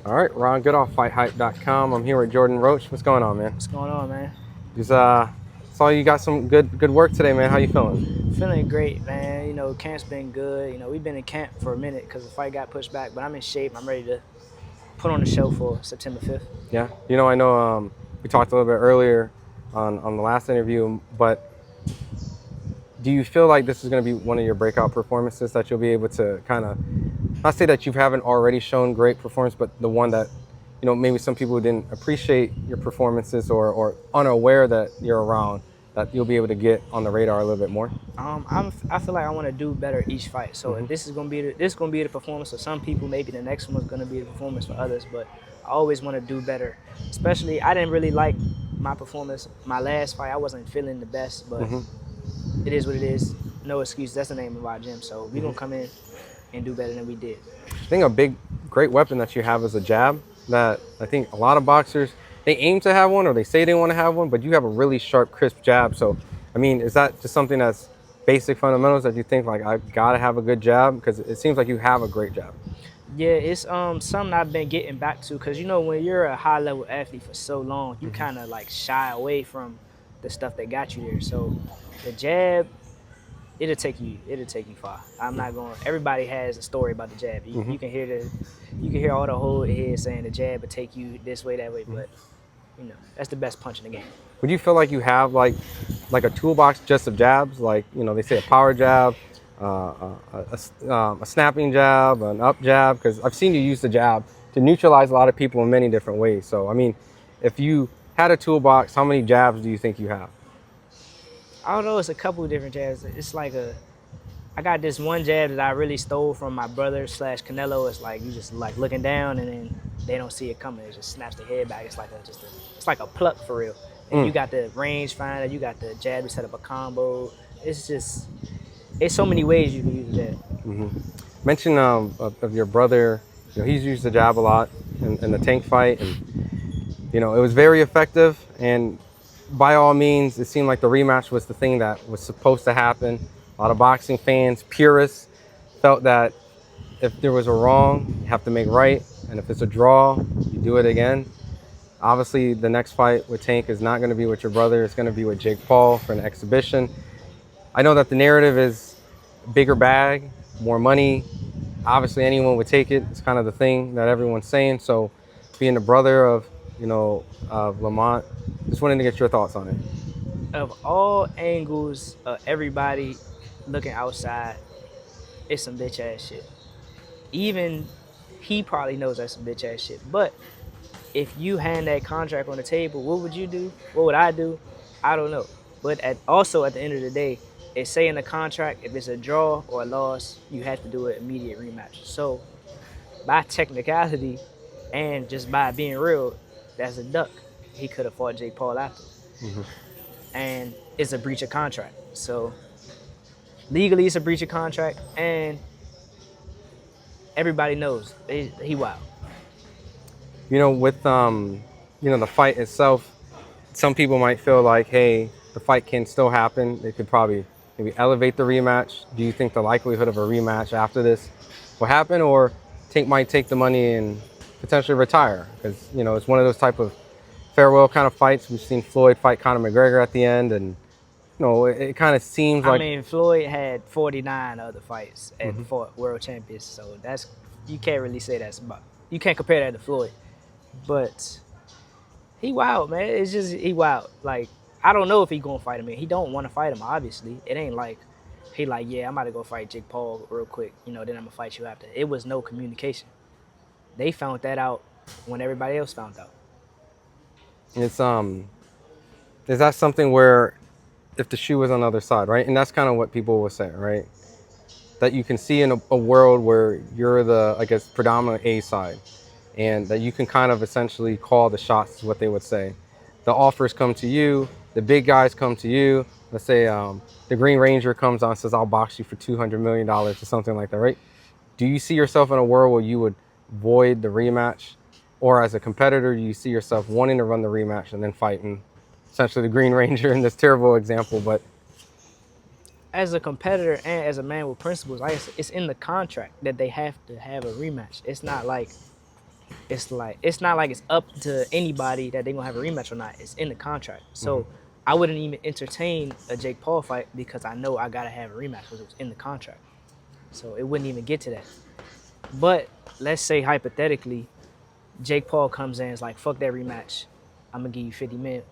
All right, Ron Goodall, FightHype.com. I'm here with Jordan Roach. What's going on, man? What's going on, man? Just saw you got some good work today, man. How you feeling? Feeling great, man. Camp's been good. We've been in camp for a minute because the fight got pushed back, but I'm in shape. I'm ready to put on the show for September 5th. Yeah. I know we talked a little bit earlier on the last interview, but do you feel like this is going to be one of your breakout performances that you'll be able to kind of not say that you haven't already shown great performance, but the one that maybe some people didn't appreciate your performances or unaware that you're around, that you'll be able to get on the radar a little bit more? I feel like I want to do better each fight. So Mm-hmm. if this is gonna be the performance for some people, maybe the next one's gonna be the performance for others. But I always want to do better. Especially, I didn't really like my performance. My last fight, I wasn't feeling the best, but Mm-hmm. it is what it is. No excuse. That's the name of our gym. So we're Mm-hmm. gonna come in and do better than we did. I think great weapon that you have is a jab. That I think a lot of boxers, they aim to have one or they say they want to have one, but you have a really sharp, crisp jab. So, I mean, is that just something that's basic fundamentals that you think like I gotta have a good jab? Because it seems like you have a great jab. Yeah, it's something I've been getting back to because when you're a high level athlete for so long, you Mm-hmm. kind of like shy away from the stuff that got you there. So the jab, it'll take you far. I'm not going. Everybody has a story about the jab. You, Mm-hmm. you can hear you can hear all the whole head saying the jab will take you this way, that way, Mm-hmm. but that's the best punch in the game. Would you feel like you have like a toolbox just of jabs? Like they say a power jab, a snapping jab, an up jab. Because I've seen you use the jab to neutralize a lot of people in many different ways. So I mean, if you had a toolbox, how many jabs do you think you have? I don't know. It's a couple of different jabs. It's like I got this one jab that I really stole from my brother slash Canelo. It's like you just like looking down and then they don't see it coming. It just snaps the head back. It's like it's like a pluck for real. And Mm. you got the range finder, you got the jab to set up a combo. It's so many ways you can use the jab. Hmm. Mention of your brother. He's used the jab a lot in the tank fight, and it was very effective. And by all means, it seemed like the rematch was the thing that was supposed to happen. A lot of boxing fans, purists, felt that if there was a wrong, you have to make right, and if it's a draw, you do it again. Obviously, the next fight with Tank is not going to be with your brother. It's going to be with Jake Paul for an exhibition. I know that the narrative is bigger bag, more money. Obviously, anyone would take it. It's kind of the thing that everyone's saying. So, being the brother of, of Lamont, just wanted to get your thoughts on it. Of all angles, everybody looking outside, it's some bitch ass shit. Even he probably knows that's some bitch ass shit. But if you hand that contract on the table, what would you do? What would I do? I don't know. But also at the end of the day, it say in the contract if it's a draw or a loss, you have to do an immediate rematch. So by technicality and just by being real, that's a duck. He could have fought Jake Paul after, Hmm. and it's a breach of contract. So legally, it's a breach of contract, and everybody knows he wild. With the fight itself, some people might feel like, hey, the fight can still happen. They could probably maybe elevate the rematch. Do you think the likelihood of a rematch after this will happen, or Tank might take the money and potentially retire? Because it's one of those type of farewell kind of fights. We've seen Floyd fight Conor McGregor at the end, and it kind of seems I like. mean, Floyd had 49 other fights and Mhm. fought world champions, so that's you can't really say that's about. You can't compare that to Floyd, but he wild, man. It's just he wild. Like I don't know if he gonna fight him. He don't want to fight him. Obviously, it ain't like he like yeah, I'm about to go fight Jake Paul real quick. Then I'm gonna fight you after. It was no communication. They found that out when everybody else found out. It's is that something where if the shoe was on the other side, right? And that's kind of what people will say, right? That you can see in a world where you're the, I guess, predominant A side, and that you can kind of essentially call the shots, is what they would say. The offers come to you, the big guys come to you. Let's say the Green Ranger comes on and says, I'll box you for $200 million or something like that, right? Do you see yourself in a world where you would void the rematch? Or as a competitor, do you see yourself wanting to run the rematch and then fighting essentially the Green Ranger in this terrible example, but As a competitor and as a man with principles, it's in the contract that they have to have a rematch. It's not like it's not like it's up to anybody that they're gonna have a rematch or not. It's in the contract. So I wouldn't even entertain a Jake Paul fight because I know I gotta have a rematch because it was in the contract. So it wouldn't even get to that. But let's say hypothetically, Jake Paul comes in and is like, fuck that rematch. I'm gonna give you 50 mil.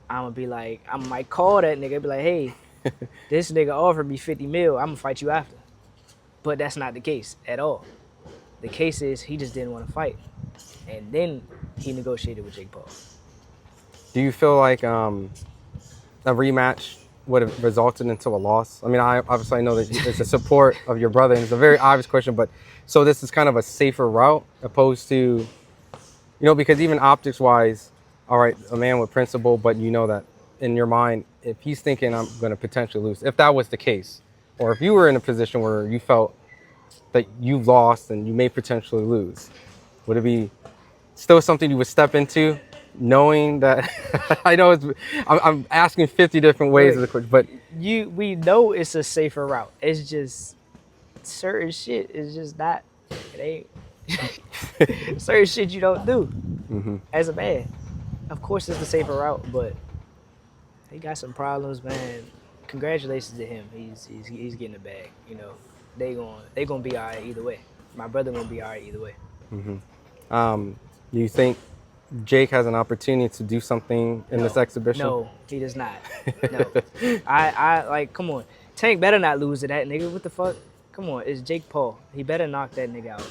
I'm gonna be like, I might call that nigga, be like, hey, this nigga offered me 50 mil. I'm gonna fight you after. But that's not the case at all. The case is he just didn't want to fight. And then he negotiated with Jake Paul. Do you feel like a rematch would have resulted into a loss? I mean, I obviously know that it's a support of your brother, and it's a very obvious question, but so this is kind of a safer route opposed to, you know, because even optics wise, all right, a man with principle, but you know that in your mind, if he's thinking I'm going to potentially lose, if that was the case, or if you were in a position where you felt that you lost and you may potentially lose, would it be still something you would step into, knowing that I know I'm asking 50 different ways of the question, but we know it's a safer route. It's just certain shit is just not. It ain't certain shit you don't do as a man. Of course, it's the safer route, but he got some problems, man. Congratulations to him. He's getting a bag. You know, they gonna be all right either way. My brother gonna be all right either way. do you think Jake has an opportunity to do something in this exhibition? No, he does not. No, I like. Come on, Tank better not lose to that nigga. What the fuck? Come on, it's Jake Paul. He better knock that nigga out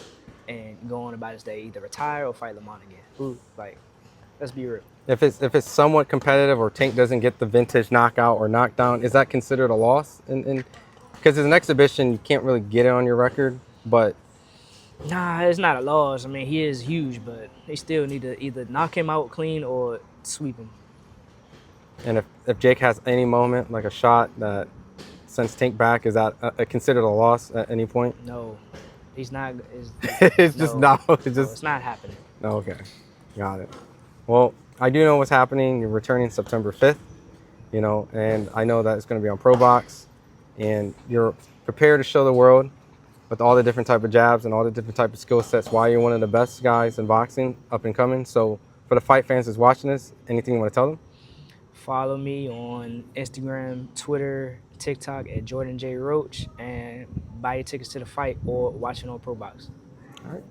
and go on about his day. Either retire or fight Lamont again. Who, like, let's be real. If it's somewhat competitive, or Tank doesn't get the vintage knockout or knockdown, is that considered a loss? Because it's an exhibition, you can't really get it on your record, but Nah, it's not a loss. I mean, he is huge, but they still need to either knock him out clean or sweep him. and if Jake has any moment, like a shot that sends Tank back, is that considered a loss at any point? No, he's not. It's just no, not. It's just it's not happening. no. Okay, got it. Well, I do know what's happening. You're returning September 5th, you know, and I know that it's going to be on Pro Box, and you're prepared to show the world with all the different type of jabs and all the different type of skill sets why you're one of the best guys in boxing, up and coming. So for the fight fans that's watching this, anything you want to tell them? Follow me on Instagram, Twitter, TikTok at Jordan J. Roach, and buy your tickets to the fight or watch it on Pro Box. All right.